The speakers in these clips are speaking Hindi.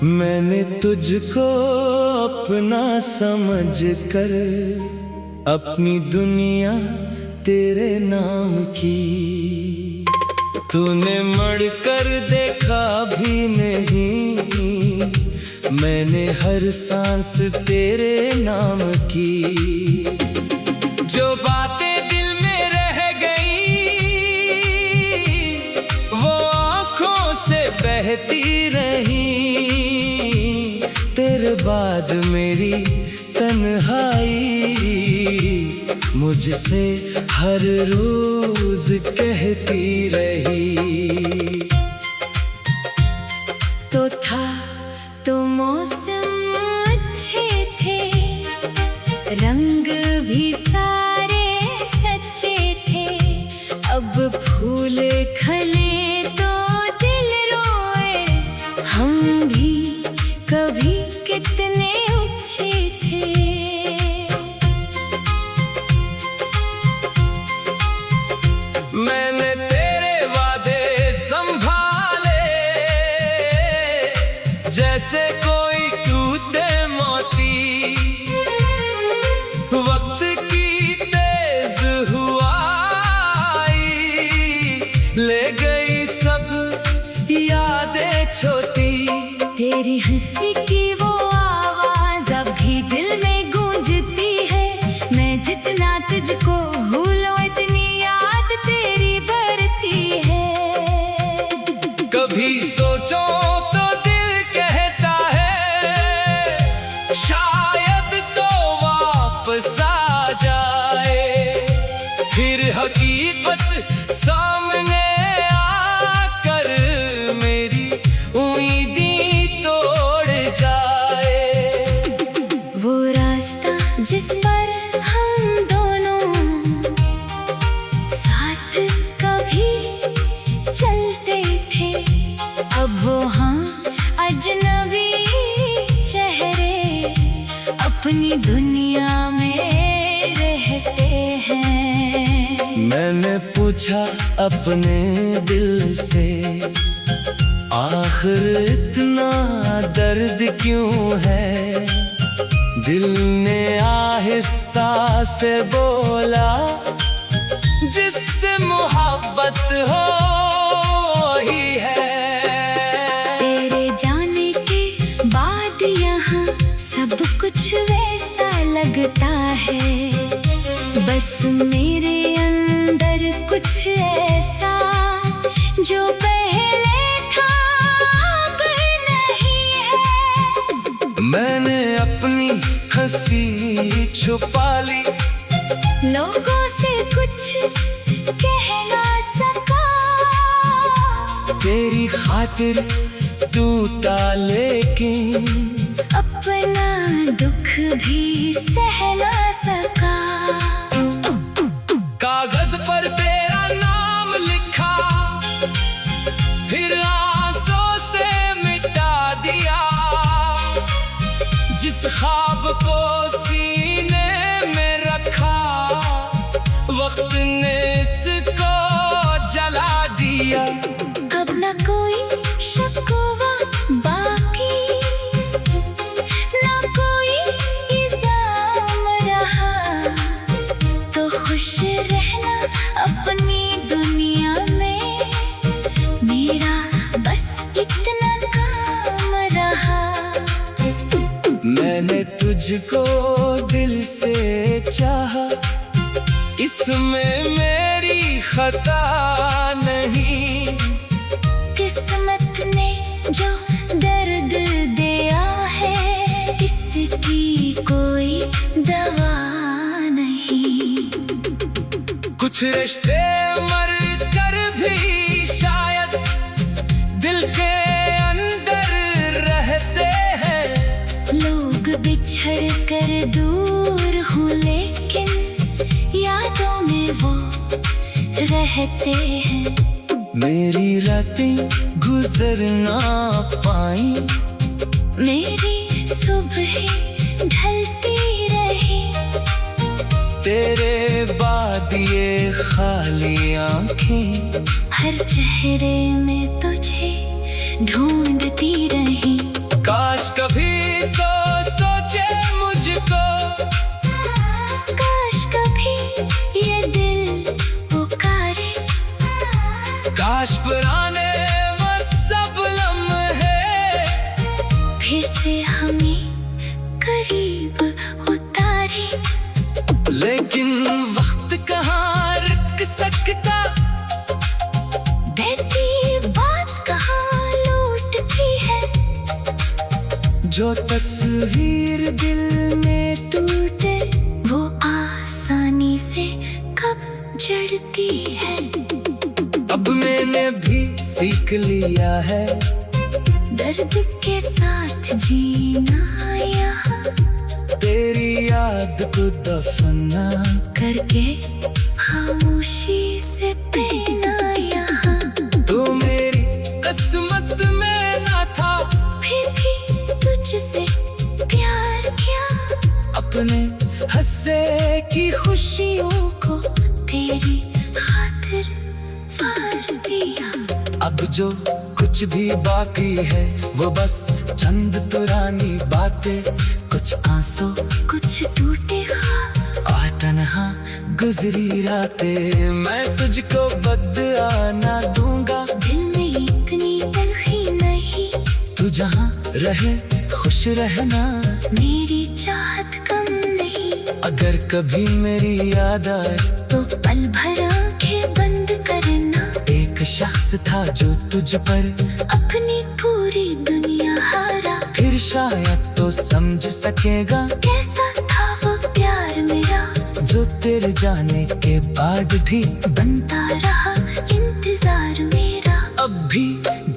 मैंने तुझको अपना समझ कर अपनी दुनिया तेरे नाम की। तूने मड़ कर देखा भी नहीं, मैंने हर सांस तेरे नाम की। जो बातें दिल में रह गई वो आँखों से बहती रही। तेरे बाद मेरी तन्हाई मुझसे हर रोज कहती रही। तो था तो मौसम अच्छे थे, रंग भी सारे सच्चे थे। अब फूल खले तो दिल रोए, हम भी कभी कितने अच्छे थे। मैंने तेरे वादे संभाले जैसे कोई टूटे मोती। वक्त की तेज हुआई ले गई सब यादें छोटी। तेरी हंसी की वो आवाज अब भी दिल में गूंजती है। मैं जितना तुझको भूलूं इतनी याद तेरी बढ़ती है। कभी सोचो तो दिल कहता है शायद तो वापस आ जाए। फिर हकीकत सामने आकर मेरी उम्मीदें तोड़ जाए। वो रास्ता जिस पर हम दोनों साथ कभी चलते थे, अब वो हाँ अजनबी चेहरे अपनी दुनिया में रहते हैं। मैंने पूछा अपने दिल से आखिर इतना दर्द क्यों है। दिल ने आहिस्ता से बोला जिससे मोहब्बत हो ही है। तेरे जाने के बाद यहाँ सब कुछ वैसा लगता है। बस मेरे अंदर कुछ ऐसा जो पहले था अब नहीं है। मैंने अपनी हंसी छुपा ली, लोगों से कुछ कह ना सका। तेरी खातिर टूटा लेकिन अपना दुख भी सह ना सका। कागज पर तेरा नाम लिखा फिर आंसू से मिटा दिया। जिस ख्वाब को सीने में रखा वक्त ने इसको जला दिया। अब न कोई शिकवा बाकी, न कोई इल्जाम रहा। तो खुश रहना अपनी दुनिया में, मेरा बस इतना काम रहा। मैंने तुझको दिल से चाहा, इसमें मेरी खता नहीं। किस्मत ने जो दर्द दिया है इसकी कोई दवा नहीं। कुछ रिश्ते मर कर भी शायद दिल के अंदर रहते हैं। लोग बिछड़ कर दूर हूँ लेकिन यादों में वो रहते हैं। मेरी रातें गुजर ना पाई, मेरी सुबह ढलती रही। तेरे बाद ये खाली आंखें हर चेहरे में तुझे ढूंढती रही। काश पुराने वो सब लम्हे फिर से हमें करीब उतारे। लेकिन वक्त कहाँ रुक सकता, बहती बात कहाँ लौटती है। जो तस्वीर दिल में टूटे वो आसानी से कब जड़ती है। अब मैंने भी सीख लिया है दर्द के साथ जीना यहाँ, तेरी याद को दफना करके खामोशी से पीना यहाँ। तो मेरी किस्मत में ना था, फिर भी तुझसे प्यार किया। अपने हंसे की खुशियों को तेरी खातिर वार दिया। अब जो कुछ भी बाकी है वो बस चंद पुरानी बातें, कुछ आंसू कुछ टूटे ख्वाब और तन्हा गुजरी रातें। मैं तुझको बदला ना दूंगा, दिल में इतनी तलखी नहीं। तू जहाँ रहे खुश रहना, मेरी चाहत कम नहीं। अगर कभी मेरी याद आए तो पल भर आंखें बंद करना। एक शख्स था जो तुझ पर अपनी पूरी दुनिया हारा, फिर शायद तो समझ सकेगा कैसा था वो प्यार मेरा। जो तेरे जाने के बाद भी बनता रहा इंतजार मेरा। अब भी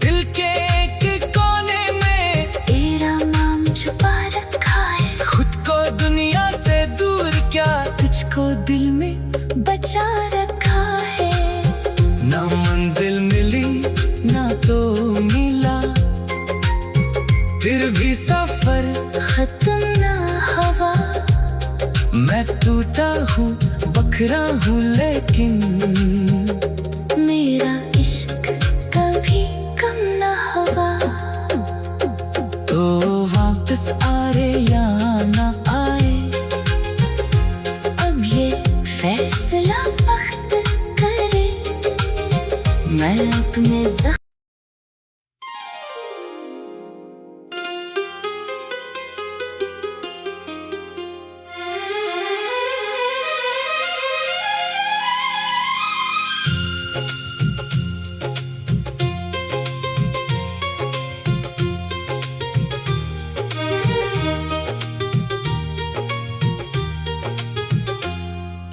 दिल के एक कोने में तेरा नाम छुपा रखा है। खुद को दुनिया से दूर क्या, तुझको दिल में बचा रखा है। ना मंजिल मिली ना तो मिला, फिर भी सफर खत्म ना हवा। मैं टूटा हूँ बखरा हूँ, लेकिन मेरा इश्क कभी कम ना हुआ। तो वापस आए या ना आए, अब ये फैसला वक्त करे। मैं अपने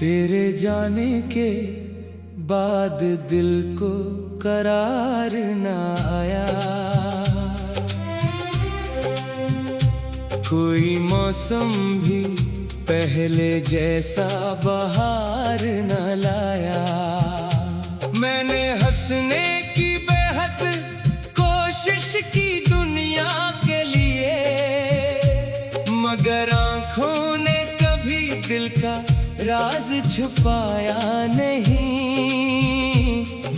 तेरे जाने के बाद दिल को करार ना आया, कोई मौसम भी पहले जैसा बहार न लाया। मैंने हंसने की बेहद कोशिश की दुनिया के लिए, मगर आँखों ने कभी दिल का राज छुपाया नहीं।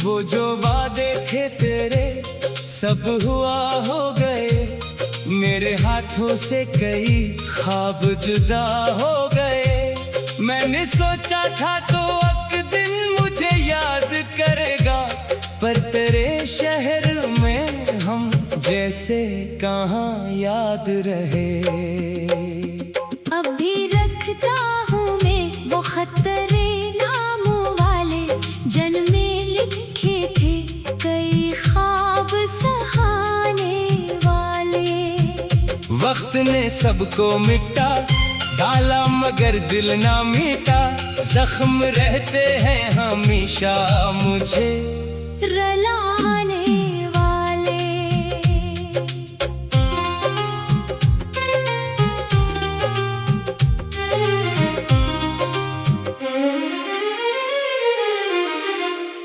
वो जो वादे थे तेरे सब हुआ हो गए, मेरे हाथों से कई ख्वाब जुदा हो गए। मैंने सोचा था तो एक दिन मुझे याद करेगा, पर तेरे शहर में हम जैसे कहाँ याद रहे। अब भी रखता हूँ मैं वो खतरे नामों वाले, जन्मे लिखे थे कई ख्वाब सहाने वाले। वक्त ने सबको मिटा डाला मगर दिल ना मिटा, जख्म रहते हैं हमेशा मुझे रुलाने वाले।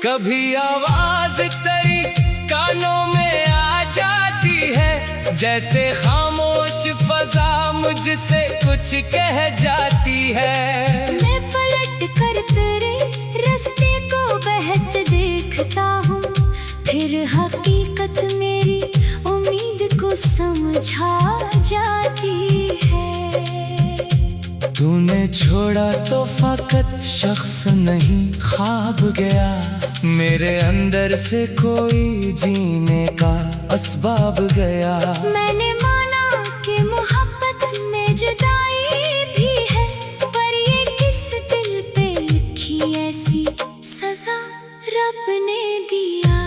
कभी आवाज तेरी कानों में आ जाती है, जैसे खामोश फजा मुझसे कुछ कह जाती है। मैं पलट कर तेरे रास्ते को बहत देखता हूँ, फिर हकीकत मेरी उम्मीद को समझा जाती है। तूने छोड़ा तो फकत शख्स नहीं ख्वाब गया, मेरे अंदर से कोई जीने का असबाब गया। मैंने माना कि मोहब्बत में जुदाई भी है, पर ये किस दिल पे लिखी ऐसी सजा रब ने दिया।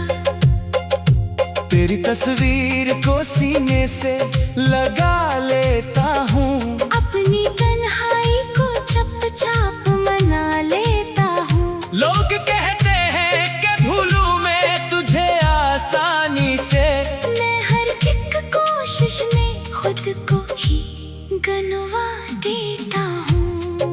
तेरी तस्वीर को सीने से लगा लेता हूँ, अपनी तन्हाई को चुपचाप मना लेता हूँ। लोग कहते हैं कि भूलूं मैं तुझे आसानी से, मैं हर एक कोशिश में खुद को ही गनवा देता हूँ।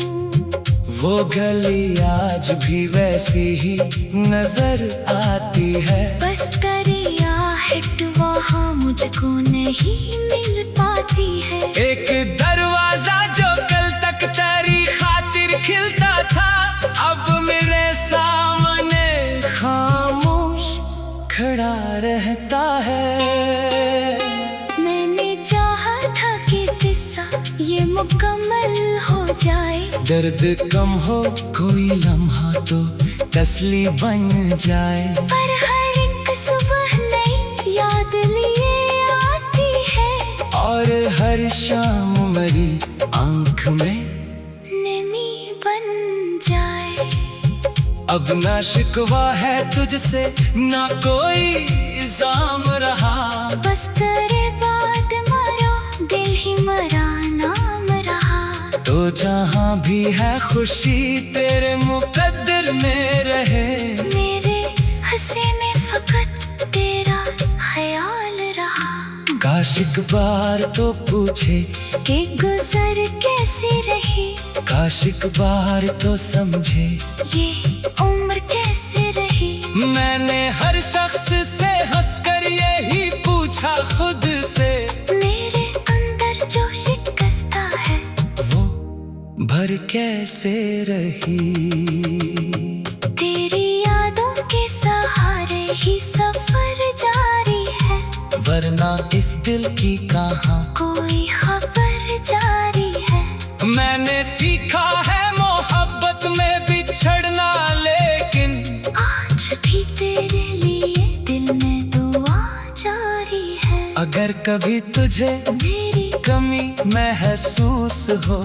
वो गली आज भी वैसी ही नजर आती है, बस तेरी आहट वहाँ मुझको नहीं मिल पाती है। एक दरवाजा जो कल तक तेरी खातिर खिलता था, अब मेरे सामने खामोश खड़ा रहता है। मैंने चाहा था कि किस्सा ये मुकम्मल हो जाए, दर्द कम हो कोई लम्हा तो तसली बन जाए। पर हर एक सुबह नई याद लिए आती है, और हर शाम मरी आंख में नमी बन जाए। अब ना शिकवा है तुझसे ना कोई इल्जाम रहा, बस तेरे बाद मरा दिल ही मरा नाम रहा। तो जहाँ भी है खुशी तेरे मुकद्दर में रहे। मेरे हंसी में फकत तेरा ख्याल रहा, काश एक बार तो पूछे कि गुजर कैसी रही, काश एक बार तो समझे ये उम्र कैसे रही। मैंने हर शख्स से हंसकर यही पूछा खुद से, मेरे अंदर जो शिकस्ता है वो भर कैसे रही। तेरी यादों के सहारे ही सफर जारी है, वरना इस दिल की कहाँ कोई खबर जारी है। मैंने सीखा है मोहब्बत में बिछड़ना, लेकिन आज भी तेरे लिए दिल में दुआ जारी है। अगर कभी तुझे मेरी कमी महसूस हो,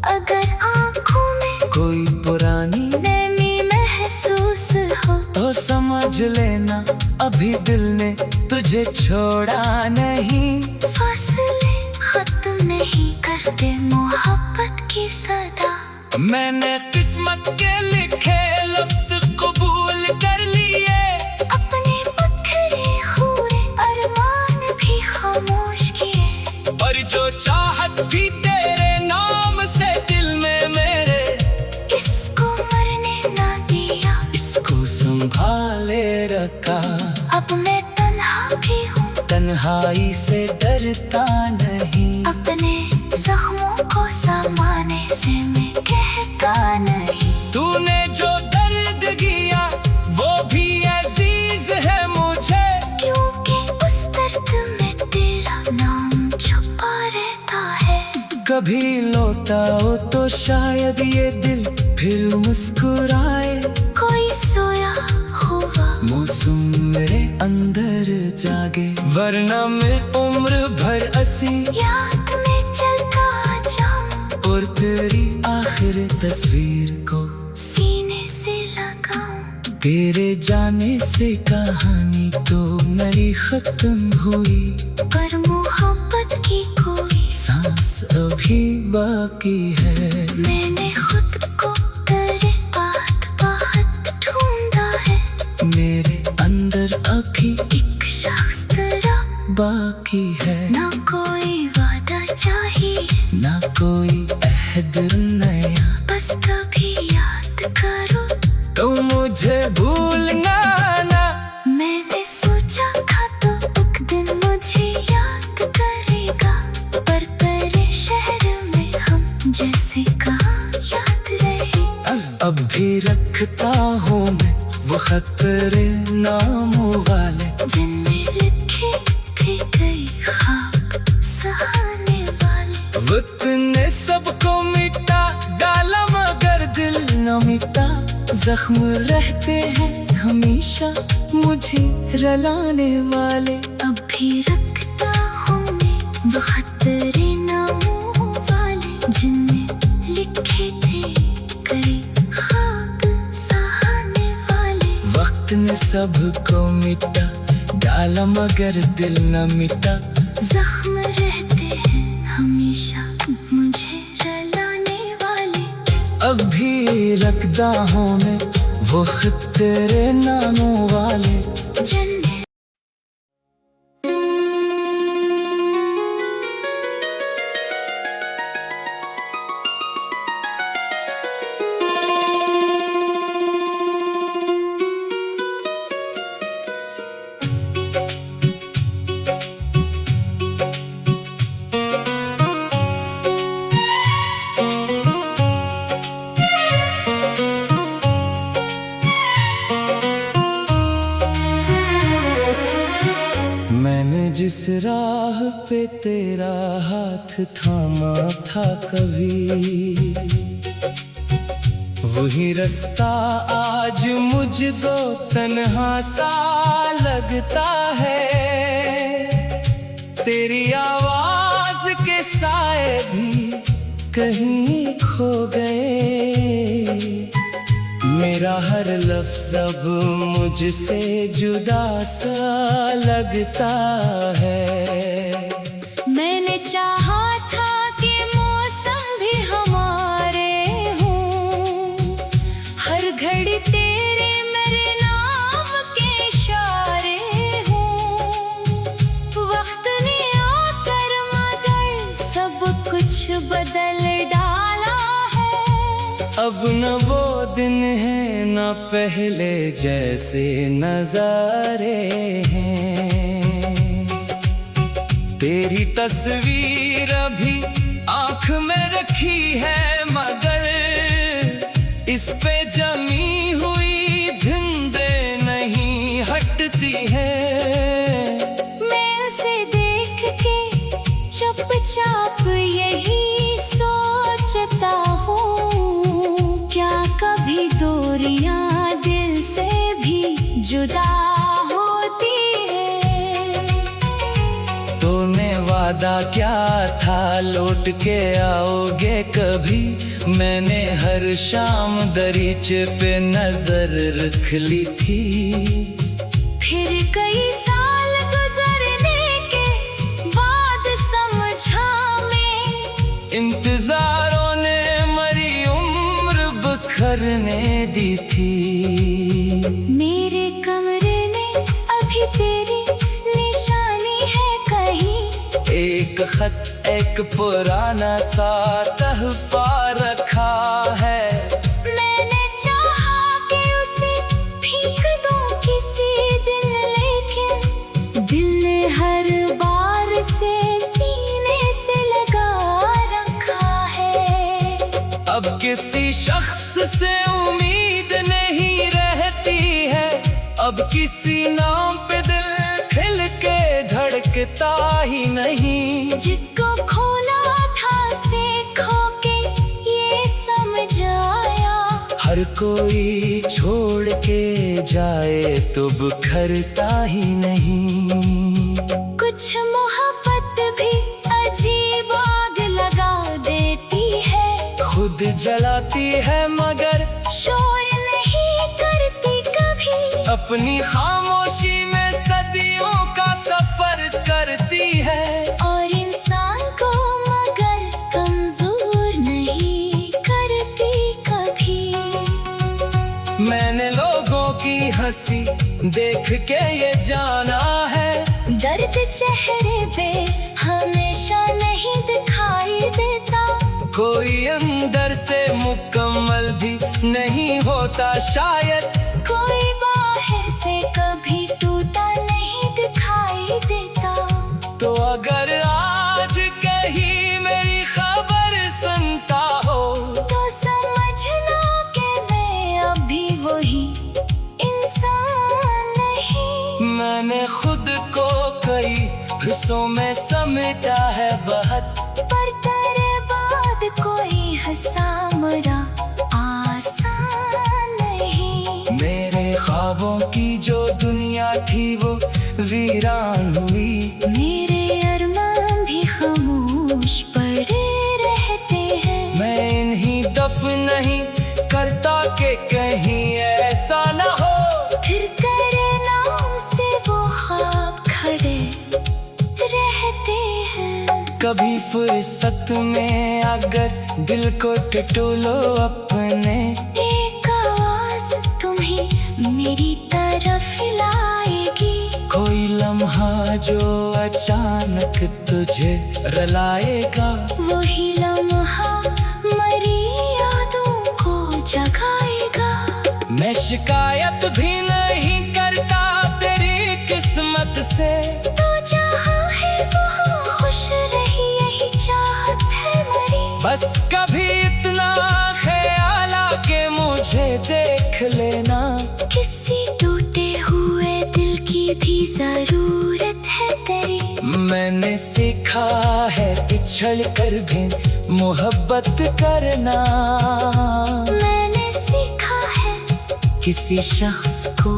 अगर आँखों में कोई पुरानी नमी महसूस हो, तो समझ लेना अभी दिल ने तुझे छोड़ा नहीं। फासले खत्म नहीं करते मोहब्बत की सदा। मैंने किस्मत के लिखे लफ्ज कबूल कर लिए, अपने पत्थरे खूरे अरमान भी खामोश किए, और जो चाहत भी तेरे नाम से दिल में मेरे, इसको मरने ना दिया, इसको संभाले रखा। अब मैं तन्हा भी हूँ, तन्हाई से डरता नहीं, अपने जख्मों को समाने से मैं कहता नहीं। तूने जो दर्द दिया वो भी अजीज है मुझे, क्योंकि उस दर्द में तेरा नाम छुपा रहता है। कभी लौटा हो तो शायद ये दिल फिर मुस्कुराए, कोई सोया हुआ मौसम मेरे अंदर जागे, वरना मैं उम्र भर असी याद में चलता जाऊं, और तेरी आखिर तस्वीर को सीने से लगाऊं। तेरे जाने से कहानी तो मेरी खत्म हुई, पर मोहब्बत की कोई सांस अभी बाकी है। मैंने खुद को तेरे बात ढूंढा है, मेरे अंदर अभी एक शख्स तेरा बाकी है। ना कोई वादा चाहिए, ना कोई अहद नया, बस कभी याद करो तो मुझे भूलना ना। मैंने सोचा था तो एक दिन मुझे याद करेगा, पर तेरे शहर में हम जैसे कहाँ याद रहे। अब भी रखता हूँ मैं वो खतरे नाम वाले, जिनमें लिखे थे कई ख्वाब सहाने वाले। वक्त ने सबको मिटा डाला मगर दिल न मिटा, जख्म रहते हैं हमें हमेशा मुझे रुलाने वाले। अब भी रखता हूँ मैं वो खतरे नामों वाले, जिनमें लिखे थे कई खाक सहाने वाले। वक्त ने सबको मिटा डाला मगर दिल न मिटा, जख्म रहते हैं हमेशा मुझे रुलाने वाले। अब भी रखता हूँ मैं वो खतरे नामों वाले। मैंने जिस राह पे तेरा हाथ थामा था कभी, वही रास्ता आज मुझको तन्हा सा लगता है। तेरी आवाज के साए भी कहीं खो गए, मेरा हर लफ्ज़ अब मुझसे जुदा सा लगता है। मैंने चाहा था कि मौसम भी हमारे हों, हर घड़ी तेरे मेरे नाम के इशारे हों। वक्त ने आकर मगर सब कुछ बदल डाला है। अब न वो दिन है न पहले जैसे नजारे हैं। तेरी तस्वीर अभी आँख में रखी है मगर इस पे जमी हुई धिंदे नहीं हटती है। मैं उसे देख के चुपचाप यही सोचता हूँ, क्या कभी दूरियां दिल से भी जुदा होती है। तूने वादा क्या था लौट के आओगे कभी, मैंने हर शाम दरीचे पे नजर रख ली थी। फिर कई साल गुजरने के बाद समझा मैं, इंतजारों ने मरी उम्र बखरने दी थी। मेरे कमरे में अभी तेरी निशानी है कहीं, एक खत एक पुराना सा तहफा रखा है। मैंने चाहा कि उसे फेंक दूं किसी दिन, लेकिन दिल ने हर बार से सीने से लगा रखा है। अब किसी शख्स से उम्मीद नहीं रहती है, अब किसी नाम पे दिल खिल के धड़कता ही नहीं। जिसको खोना था से खो के ये समझ आया, हर कोई छोड़ के जाए तो बिखरता ही नहीं। कुछ मोहब्बत भी अजीब आग लगा देती है, खुद जलाती है मगर शोर नहीं करती कभी। अपनी खामोशी में सदियों का सफर करती है। और इंसान को मगर कमजोर नहीं करती कभी। मैंने लोगों की हंसी देख के ये जाना है, दर्द चेहरे पे हमेशा नहीं दिखाई देता। कोई अंदर से मुकम्मल भी नहीं होता शायद, कोई बाहर से कभी टूटा नहीं दिखाई देता। तो अगर आज कहीं मेरी खबर सुनता हो, तो समझना कि मैं अभी वही इंसान नहीं। मैंने खुद को कई हिस्सों में समेटा है बहुत, पर तेरे बाद कोई हंसा मुड़ा आसान नहीं। मेरे ख्वाबों की जो थी वो वीरान हुई। मेरे अरमान भी खामोश पड़े रहते हैं। मैं इन्हीं दफन नहीं करता कि कहीं ऐसा न हो, फिर तेरे नाम से वो ख्वाब खड़े रहते हैं। कभी फुर्सत में अगर दिल को टटोलो अपने, एक आवाज तुम्हें मेरी तरफ लाएगी। कोई लम्हा जो अचानक तुझे रुलाएगा, वही लम्हा मरी यादों को जगाएगा। मैं शिकायत भी नहीं करता तेरी किस्मत से, तो जहाँ है वहाँ खुश रही यही चाहत है मरी। बस कभी इतना ख्याल आके मुझे देख लेना। किसी टूटे हुए दिल की भी जरूरत है तेरी। मैंने सीखा है पिछड़ कर भी मोहब्बत करना। मैंने सीखा है किसी शख्स को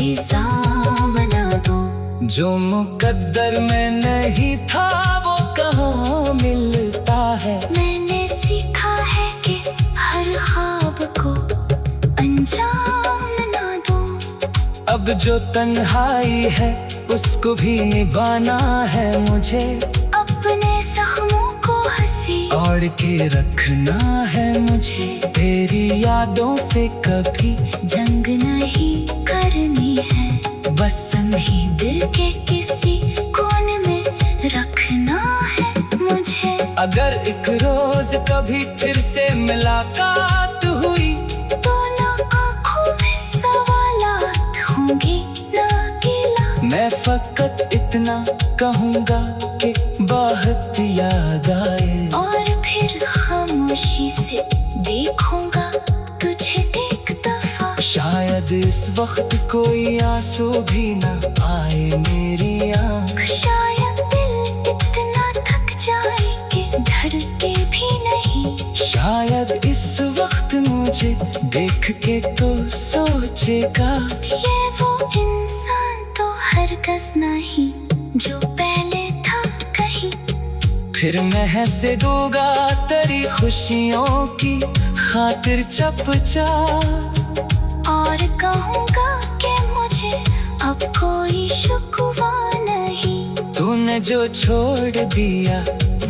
इल्जाम न दो। जो मुकद्दर में नहीं था वो कहाँ मिलता है। मैंने सीखा है कि हर ख्वाब को अंजाम न दो। अब जो तन्हाई है उसको भी निभाना है मुझे, अपने जख्मों को हंसी ओढ़ के रखना है मुझे। तेरी यादों से कभी जंग नहीं करनी है, बस ही दिल के किसी कोने में रखना है मुझे। अगर एक रोज कभी फिर से मुलाकात हुई, तो ना आँखों में सवालात होंगे ना गिला। मैं फकत इतना कहूँगा कि बहुत याद आए, और फिर खामोशी से देखूंगा तुझे एक दफा। शायद इस वक्त कोई आंसू भी न आए मेरी आँख। शायद दिल इतना थक जाए कि धड़के भी नहीं। शायद इस वक्त मुझे देख के तो सोचेगा, ये वो इंसान तो हरगिज़ नहीं जो पहले था कहीं। फिर मैं हंसे दूंगा तेरी खुशियों की खातिर चुपचाप, और कहूँगा कि मुझे अब कोई शुक्वा नहीं। तूने जो छोड़ दिया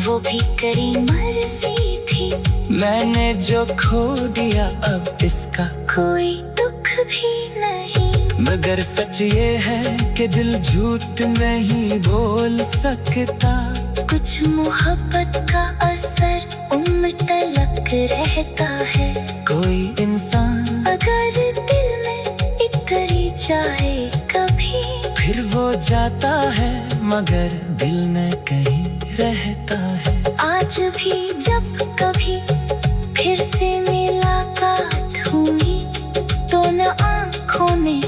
वो भी तेरी मर्जी थी। मैंने जो खो दिया अब इसका कोई दुख भी नहीं। मगर सच ये है कि दिल झूठ नहीं बोल सकता। कुछ मोहब्बत का असर उम्र तलक रहता है। कोई इंसान अगर दिल में इतरी जाए कभी, फिर वो जाता है मगर दिल में कहीं रहता है। आज भी जब कभी फिर से मुलाकात हुई, तो न आँखों में